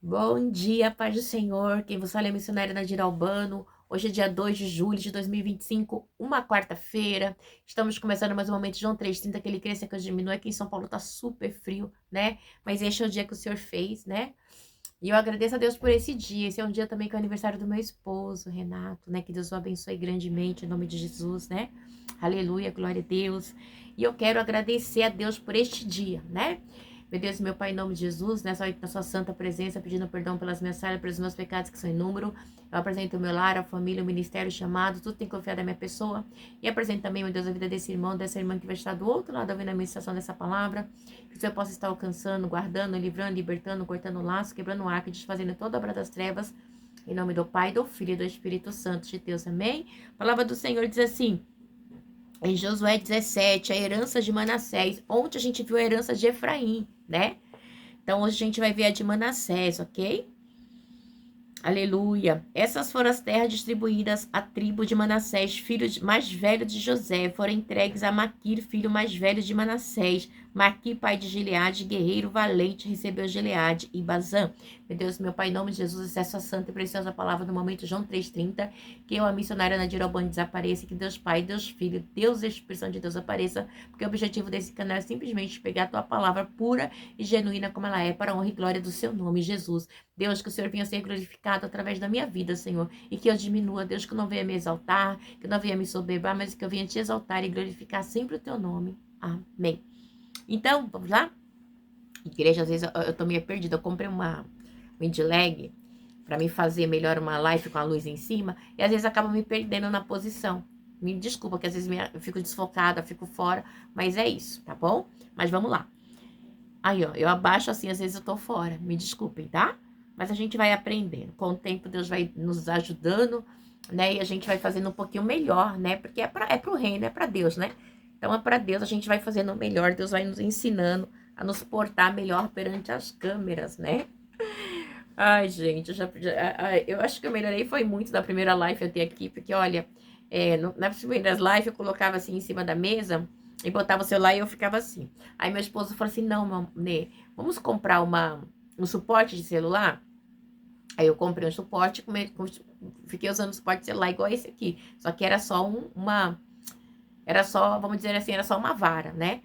Bom dia, paz do Senhor. Quem vos fala é a missionária Nadira Albano. Hoje é dia 2 de julho de 2025, uma quarta-feira. Estamos começando mais um momento de João 3:30, que ele cresça, que eu diminua. Aqui em São Paulo tá super frio, né? Mas este é o dia que o Senhor fez, né? E eu agradeço a Deus por esse dia. Esse é um dia também que é o aniversário do meu esposo, Renato, né? Que Deus o abençoe grandemente, em nome de Jesus, né? Aleluia, glória a Deus. E eu quero agradecer a Deus por este dia, né? Meu Deus, meu Pai, em nome de Jesus, nessa noite, na sua santa presença, pedindo perdão pelas minhas falhas, pelos meus pecados que são inúmeros. Eu apresento o meu lar, a família, o ministério, o chamado, tudo tem confiado na minha pessoa. E apresento também, meu Deus, a vida desse irmão, dessa irmã que vai estar do outro lado ouvindo a ministração dessa palavra. Que o Senhor possa estar alcançando, guardando, livrando, libertando, cortando o laço, quebrando o arco, desfazendo toda a obra das trevas. Em nome do Pai, do Filho e do Espírito Santo de Deus, amém? A palavra do Senhor diz assim, em Josué 17, a herança de Manassés. Ontem a gente viu a herança de Efraim, né? Então hoje a gente vai ver a de Manassés, ok? Aleluia. Essas foram as terras distribuídas à tribo de Manassés, mais velho de José. Foram entregues a Maquir, filho mais velho de Manassés. Maquir, pai de Gileade, guerreiro valente, recebeu Gileade e Bazã. Meu Deus, meu Pai, em nome de Jesus, acessa a santa e preciosa palavra do momento, João 3:30. Que eu, a missionária Nadira Albani, desapareça. Que Deus Pai, Deus Filho, Deus Espírito de Deus apareça. Porque o objetivo desse canal é simplesmente pegar a tua palavra pura e genuína como ela é, para a honra e glória do seu nome, Jesus. Deus, que o Senhor venha ser glorificado através da minha vida, Senhor. E que eu diminua, Deus, que eu não venha me exaltar, que eu não venha me soberbar, mas que eu venha te exaltar e glorificar sempre o teu nome. Amém. Então, vamos lá? Igreja, às vezes eu tô meio perdida. Eu comprei uma wind lag para me fazer melhor uma live com a luz em cima. E às vezes acaba me perdendo na posição. Me desculpa que às vezes eu fico desfocada, fico fora. Mas é isso, tá bom? Mas vamos lá. Aí, ó, eu abaixo assim, às vezes eu tô fora. Me desculpem, tá? Mas a gente vai aprendendo. Com o tempo, Deus vai nos ajudando, né? E a gente vai fazendo um pouquinho melhor, né? Porque é pro reino, é pra Deus, né? Então é pra Deus, a gente vai fazendo melhor. Deus vai nos ensinando a nos portar melhor perante as câmeras, né? Ai, gente, eu acho que eu melhorei foi muito da primeira live até aqui, porque olha, nas primeiras lives eu colocava assim em cima da mesa e botava o celular e eu ficava assim. Aí meu esposo falou assim: não, Nê, vamos comprar um suporte de celular? Aí eu comprei um suporte, fiquei usando suporte de celular igual esse aqui, só que era só era só, vamos dizer assim, era só uma vara, né?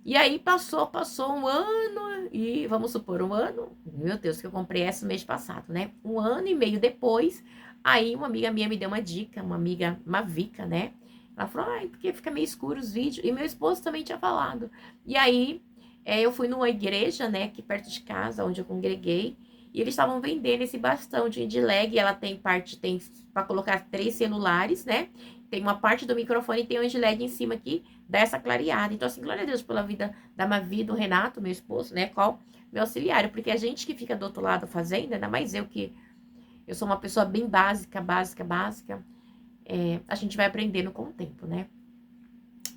E aí passou um ano, e vamos supor, um ano, meu Deus, que eu comprei essa no mês passado, né? Um ano e meio depois, aí uma amiga minha me deu uma dica, uma amiga Mavica, né? Ela falou, ai, porque fica meio escuro os vídeos, e meu esposo também tinha falado. E aí, eu fui numa igreja, né, aqui perto de casa, onde eu congreguei, e eles estavam vendendo esse bastão de lag, ela tem para colocar 3 celulares, né? Tem uma parte do microfone e tem um de LED em cima aqui, dá essa clareada. Então, assim, glória a Deus pela vida da Mavi, do Renato, meu esposo, né? Qual meu auxiliar. Porque a gente que fica do outro lado fazendo, ainda mais eu que eu sou uma pessoa bem básica, a gente vai aprendendo com o tempo, né?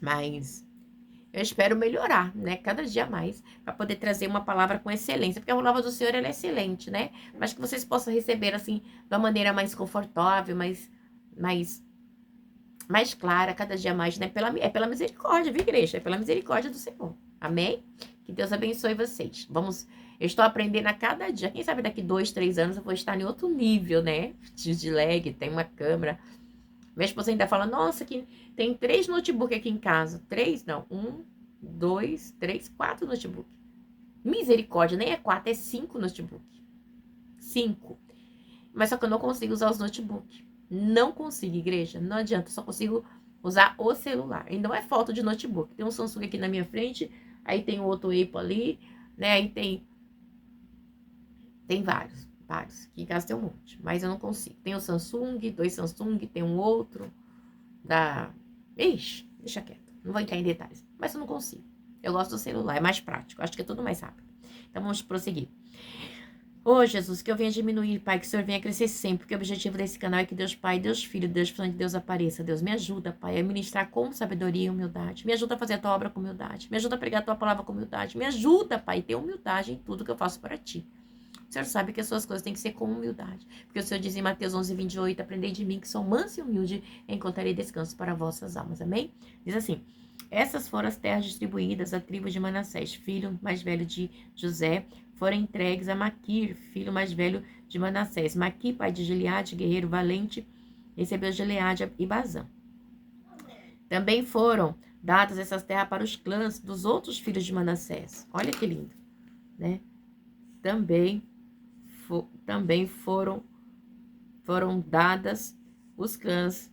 Mas eu espero melhorar, né? Cada dia mais, para poder trazer uma palavra com excelência. Porque a palavra do Senhor, ela é excelente, né? Mas que vocês possam receber, assim, de uma maneira mais confortável, mais clara, cada dia mais, né? Pela misericórdia, viu, igreja? É pela misericórdia do Senhor. Amém? Que Deus abençoe vocês. Eu estou aprendendo a cada dia. Quem sabe daqui 2, 3 anos eu vou estar em outro nível, né? De lag, tem uma câmera. Minha esposa ainda fala, nossa, que tem 3 notebooks aqui em casa. 3, não. 1, 2, 3, 4 notebooks. Misericórdia, nem é 4, é 5 notebooks. 5. Mas só que eu não consigo usar os notebooks. Não consigo, igreja. Não adianta, só consigo usar o celular. E não é falta de notebook. Tem um Samsung aqui na minha frente, aí tem outro Apple ali, né? Aí tem vários. Aqui em casa tem um monte, mas eu não consigo. Tem o Samsung, 2 Samsung, tem um outro da... Ixi, deixa quieto. Não vou entrar em detalhes. Mas eu não consigo. Eu gosto do celular, é mais prático. Acho que é tudo mais rápido. Então vamos prosseguir. Ô, Jesus, que eu venha diminuir, Pai, que o Senhor venha crescer sempre, porque o objetivo desse canal é que Deus Pai, Deus Filho, Deus Santo de Deus apareça. Deus, me ajuda, Pai, a ministrar com sabedoria e humildade. Me ajuda a fazer a tua obra com humildade. Me ajuda a pregar a tua palavra com humildade. Me ajuda, Pai, a ter humildade em tudo que eu faço para ti. O Senhor sabe que as suas coisas têm que ser com humildade. Porque o Senhor diz em Mateus 11:28, aprendei de mim que sou manso e humilde, e encontrarei descanso para vossas almas. Amém? Diz assim, essas foram as terras distribuídas à tribo de Manassés, filho mais velho de José. foram entregues a Maquir, filho mais velho de Manassés. Maquir, pai de Gileade, guerreiro valente, recebeu Gileade e Bazã. Também foram dadas essas terras para os clãs dos outros filhos de Manassés. Olha que lindo, né? Também foram dadas os clãs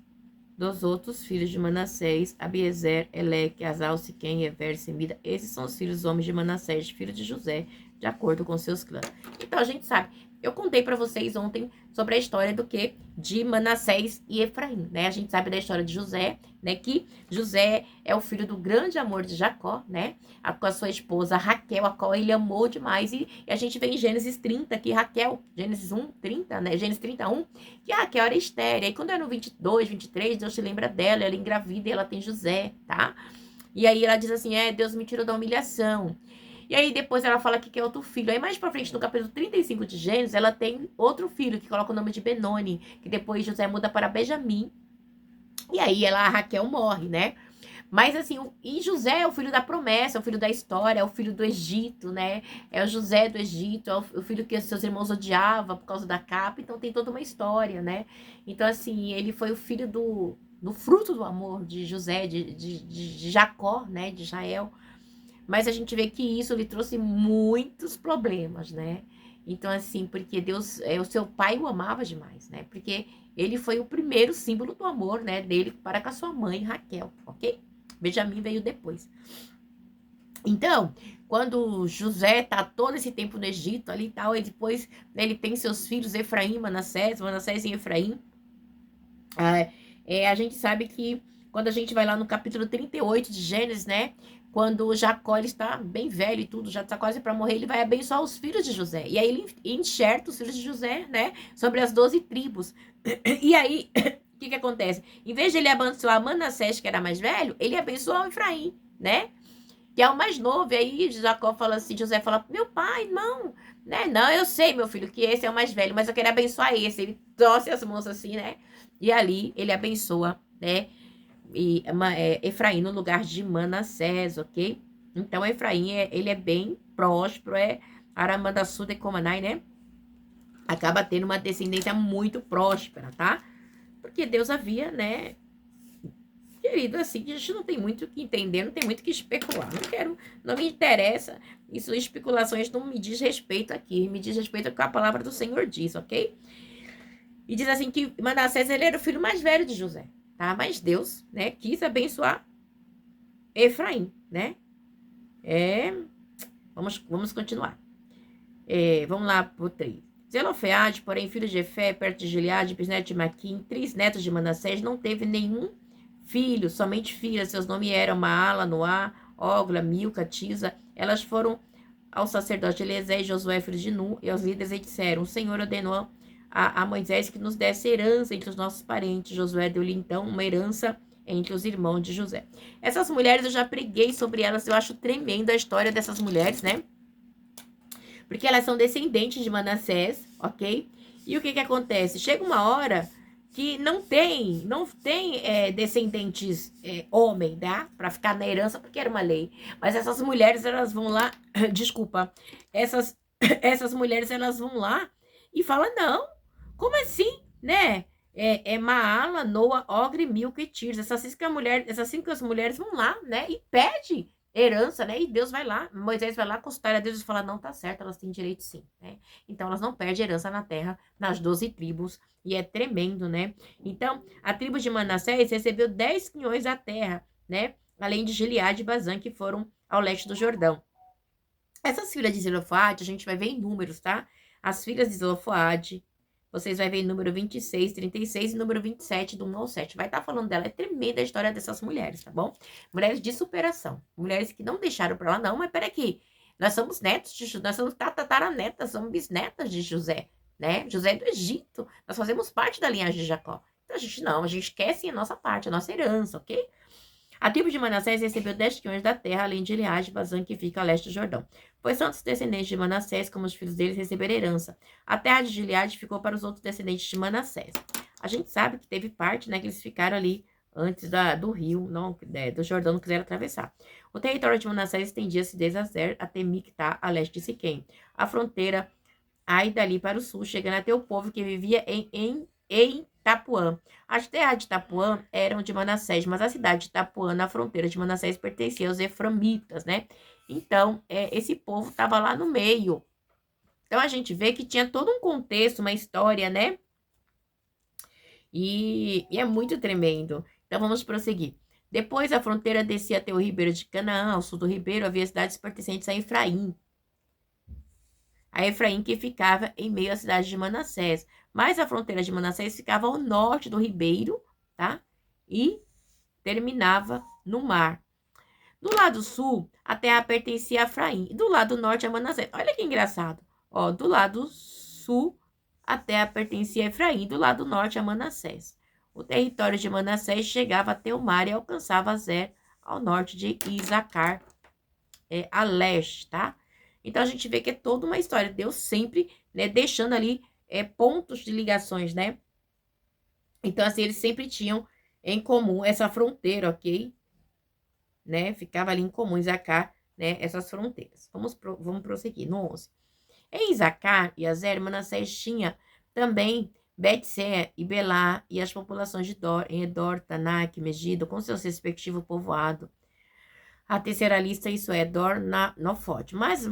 dos outros filhos de Manassés, Abiezer, Eleque, Azal, Siquém, Ever, Semida. Esses são os filhos homens de Manassés, filho de José, de acordo com seus clãs. Então, a gente sabe, eu contei para vocês ontem sobre a história do que? De Manassés e Efraim, né? A gente sabe da história de José, né? Que José é o filho do grande amor de Jacó, né? Com a sua esposa Raquel, a qual ele amou demais. E a gente vê em Gênesis 30 que Raquel, Gênesis 1, 30, né? Gênesis 31, que a Raquel era estéril. E quando é no 22, 23, Deus se lembra dela, ela engravida e ela tem José, tá? E aí ela diz assim, Deus me tirou da humilhação. E aí depois ela fala que quer outro filho. Aí mais pra frente, no capítulo 35 de Gênesis, ela tem outro filho, que coloca o nome de Benoni, que depois José muda para Benjamim. E aí a Raquel morre, né? Mas assim, e José é o filho da promessa, é o filho da história, é o filho do Egito, né? É o José do Egito, é o filho que seus irmãos odiavam por causa da capa, então tem toda uma história, né? Então assim, ele foi o filho do fruto do amor de José, de Jacó, né? De Israel. Mas a gente vê que isso lhe trouxe muitos problemas, né? Então, assim, porque Deus, o seu pai o amava demais, né? Porque ele foi o primeiro símbolo do amor, né, dele para com a sua mãe, Raquel, ok? Benjamim veio depois. Então, quando José tá todo esse tempo no Egito ali e tal, e depois, né, ele tem seus filhos Efraim, Manassés e Efraim. A gente sabe que quando a gente vai lá no capítulo 38 de Gênesis, né? Quando Jacó ele está bem velho e tudo, já está quase para morrer, ele vai abençoar os filhos de José. E aí ele enxerta os filhos de José, né? Sobre as 12 tribos. E aí, o que acontece? Em vez de ele abençoar Manassés, que era mais velho, ele abençoa o Efraim, né? Que é o mais novo. E aí Jacó fala assim, José fala, meu pai, não, né? Não, eu sei, meu filho, que esse é o mais velho, mas eu quero abençoar esse. Ele torce as mãos assim, né? E ali ele abençoa, né? Efraim no lugar de Manassés, ok? Então Efraim ele é bem próspero, Aramandaçu de Comanai, né? Acaba tendo uma descendência muito próspera, tá? Porque Deus havia, né? Querido, assim, a gente não tem muito o que entender, não tem muito o que especular. Não me interessa. Isso, especulações não me diz respeito aqui. Me diz respeito ao que a palavra do Senhor diz, ok? E diz assim que Manassés, ele era o filho mais velho de José, tá? Mas Deus, né, quis abençoar Efraim, né? Vamos continuar. Vamos lá pro 3. Zelofeade, porém, filho de Efé, perto de Gileade, bisneto de Maquim, 3 netos de Manassés, não teve nenhum filho, somente filhas. Seus nomes eram Maala, Noá, Ogla, Milca, Tisa. Elas foram ao sacerdote Eliezer e Josué, filho de Nu, e aos líderes e disseram, o Senhor ordenou a Moisés que nos desse herança entre os nossos parentes. Josué deu-lhe então uma herança entre os irmãos de José. Essas mulheres, eu já preguei sobre elas, eu acho tremenda a história dessas mulheres, né? Porque elas são descendentes de Manassés, ok? E o que acontece? Chega uma hora que não tem descendentes homem, tá? Para ficar na herança, porque era uma lei. Mas essas mulheres, elas vão lá, desculpa, essas mulheres, elas vão lá e falam, não, como assim, né? Maala, Noa, Ogre, Milca e Tirs. Essas cinco mulheres vão lá, né? E pede herança, né? E Deus vai lá, Moisés vai lá consultar a Deus e fala, não, tá certo, elas têm direito sim, né? Então, elas não perdem herança na terra, nas 12 tribos, e é tremendo, né? Então, a tribo de Manassés recebeu 10 quinhões da terra, né? Além de Gileade e Bazã, que foram ao leste do Jordão. Essas filhas de Zelofade, a gente vai ver em números, tá? As filhas de Zelofade, vocês vão ver em número 26, 36 e número 27, do 1 ao 7. Vai estar falando dela. É tremenda a história dessas mulheres, tá bom? Mulheres de superação. Mulheres que não deixaram pra lá, não. Mas peraí, nós somos netos de José. Nós somos tataranetas, somos bisnetas de José, né? José do Egito. Nós fazemos parte da linhagem de Jacó. Então a gente quer sim a nossa parte, a nossa herança, ok? A tribo de Manassés recebeu 10 quilhões da terra, além de Gileade e Bazã, que fica a leste do Jordão. Pois tanto os descendentes de Manassés como os filhos deles receberam herança. A terra de Gileade ficou para os outros descendentes de Manassés. A gente sabe que teve parte, né, que eles ficaram ali antes do rio, não, do Jordão, não quiseram atravessar. O território de Manassés estendia-se desde Azer até Mictá, a leste de Siquém. A fronteira aí dali para o sul, chegando até o povo que vivia em Itapuã. As terras de Itapuã eram de Manassés, mas a cidade de Itapuã, na fronteira de Manassés, pertencia aos eframitas, né? Então, esse povo estava lá no meio. Então, a gente vê que tinha todo um contexto, uma história, né? E é muito tremendo. Então, vamos prosseguir. Depois, a fronteira descia até o ribeiro de Canaã. Ao sul do ribeiro, havia cidades pertencentes a Efraim. A Efraim que ficava em meio à cidade de Manassés. Mas a fronteira de Manassés ficava ao norte do ribeiro, tá? E terminava no mar. Do lado sul, a terra pertencia a Efraim. E do lado norte a Manassés. Olha que engraçado. Ó, do lado sul, a terra pertencia a Efraim. Do lado norte a Manassés. O território de Manassés chegava até o mar e alcançava Zer, ao norte de Isacar, a leste, tá? Então, a gente vê que é toda uma história. Deus sempre, né, deixando ali pontos de ligações, né? Então, assim, eles sempre tinham em comum essa fronteira, ok? Né? Ficava ali em comum, Isacar, né? Essas fronteiras. Vamos prosseguir, no 11. Em Isacar e Azer, Manassés tinha também Bet-Sean e Belá e as populações de Dor, Edor, Tanak, Megido, com seus respectivos povoados. A terceira lista, isso é, Dor, Nofote. Mas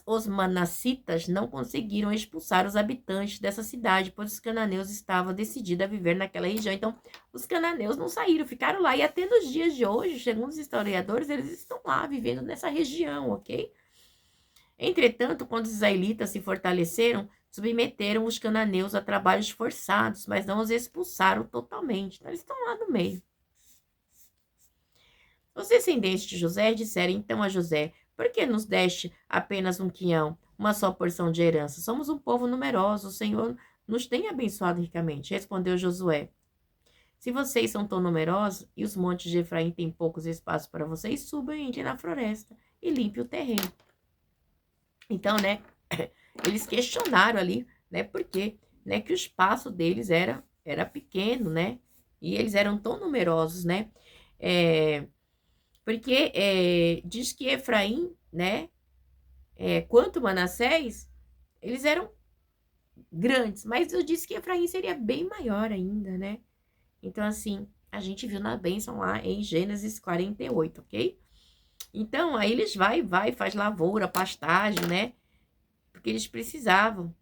os manassitas não conseguiram expulsar os habitantes dessa cidade, pois os cananeus estavam decididos a viver naquela região. Então, os cananeus não saíram, ficaram lá. E até nos dias de hoje, segundo os historiadores, eles estão lá, vivendo nessa região, ok? Entretanto, quando os israelitas se fortaleceram, submeteram os cananeus a trabalhos forçados, mas não os expulsaram totalmente. Então, eles estão lá no meio. Os descendentes de José disseram então a José: por que nos deste apenas um quinhão, uma só porção de herança? Somos um povo numeroso, o Senhor nos tem abençoado ricamente. Respondeu Josué: se vocês são tão numerosos e os montes de Efraim têm poucos espaços para vocês, subam e entrem na floresta e limpem o terreno. Então, né, eles questionaram ali, né, porque, né, que o espaço deles era pequeno, né, e eles eram tão numerosos, né, porque diz que Efraim, né, quanto Manassés, eles eram grandes, mas eu disse que Efraim seria bem maior ainda, né? Então, assim, a gente viu na bênção lá em Gênesis 48, ok? Então, aí eles faz lavoura, pastagem, né? Porque eles precisavam.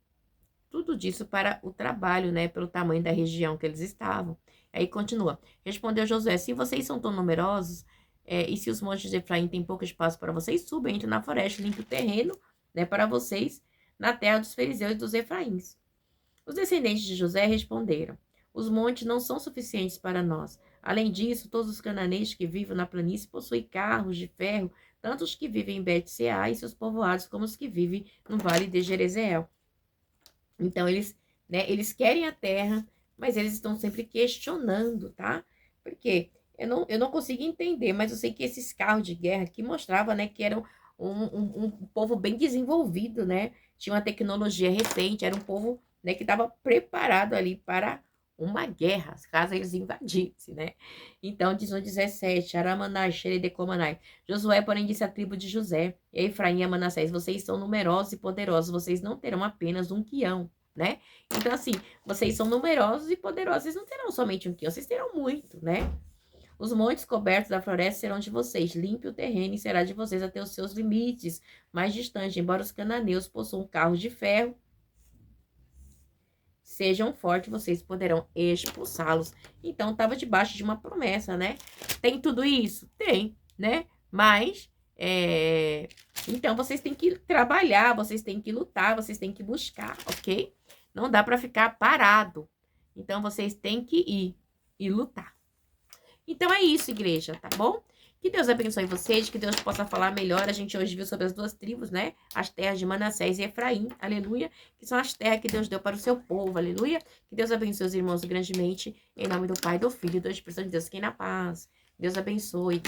Tudo disso para o trabalho, né? Pelo tamanho da região que eles estavam. Aí continua. Respondeu Josué: se vocês são tão numerosos, e se os montes de Efraim têm pouco espaço para vocês, subam, entrem na floresta, limpem o terreno, né, para vocês, na terra dos fariseus e dos Efraíns. Os descendentes de José responderam: os montes não são suficientes para nós. Além disso, todos os cananeus que vivem na planície possuem carros de ferro, tanto os que vivem em Bet-Seá e seus povoados, como os que vivem no vale de Jerezeel. Então, eles querem a terra, mas eles estão sempre questionando, tá? Por quê? Eu não consigo entender, mas eu sei que esses carros de guerra aqui mostravam, né, que eram um povo bem desenvolvido, né? Tinha uma tecnologia recente, era um povo, né, que estava preparado ali para uma guerra, caso eles invadissem, né? Então, diz no 17, Aramanai, Xeredecomanai. Josué, porém, disse à tribo de José, e a Efraim e a Manassés: vocês são numerosos e poderosos, vocês não terão apenas um quião, né? Então, assim, vocês são numerosos e poderosos, vocês não terão somente um quião, vocês terão muito, né? Os montes cobertos da floresta serão de vocês, limpe o terreno e será de vocês até os seus limites mais distantes, embora os cananeus possuam carros de ferro, sejam fortes, vocês poderão expulsá-los. Então, estava debaixo de uma promessa, né? Tem tudo isso? Tem, né? Mas, então, vocês têm que trabalhar, vocês têm que lutar, vocês têm que buscar, ok? Não dá para ficar parado. Então, vocês têm que ir e lutar. Então, é isso, igreja, tá bom? Que Deus abençoe vocês, que Deus possa falar melhor. A gente hoje viu sobre as duas tribos, né? As terras de Manassés e Efraim, aleluia. Que são as terras que Deus deu para o seu povo, aleluia. Que Deus abençoe os irmãos grandemente. Em nome do Pai, do Filho e do Espírito de Deus. Fiquem na paz. Deus abençoe.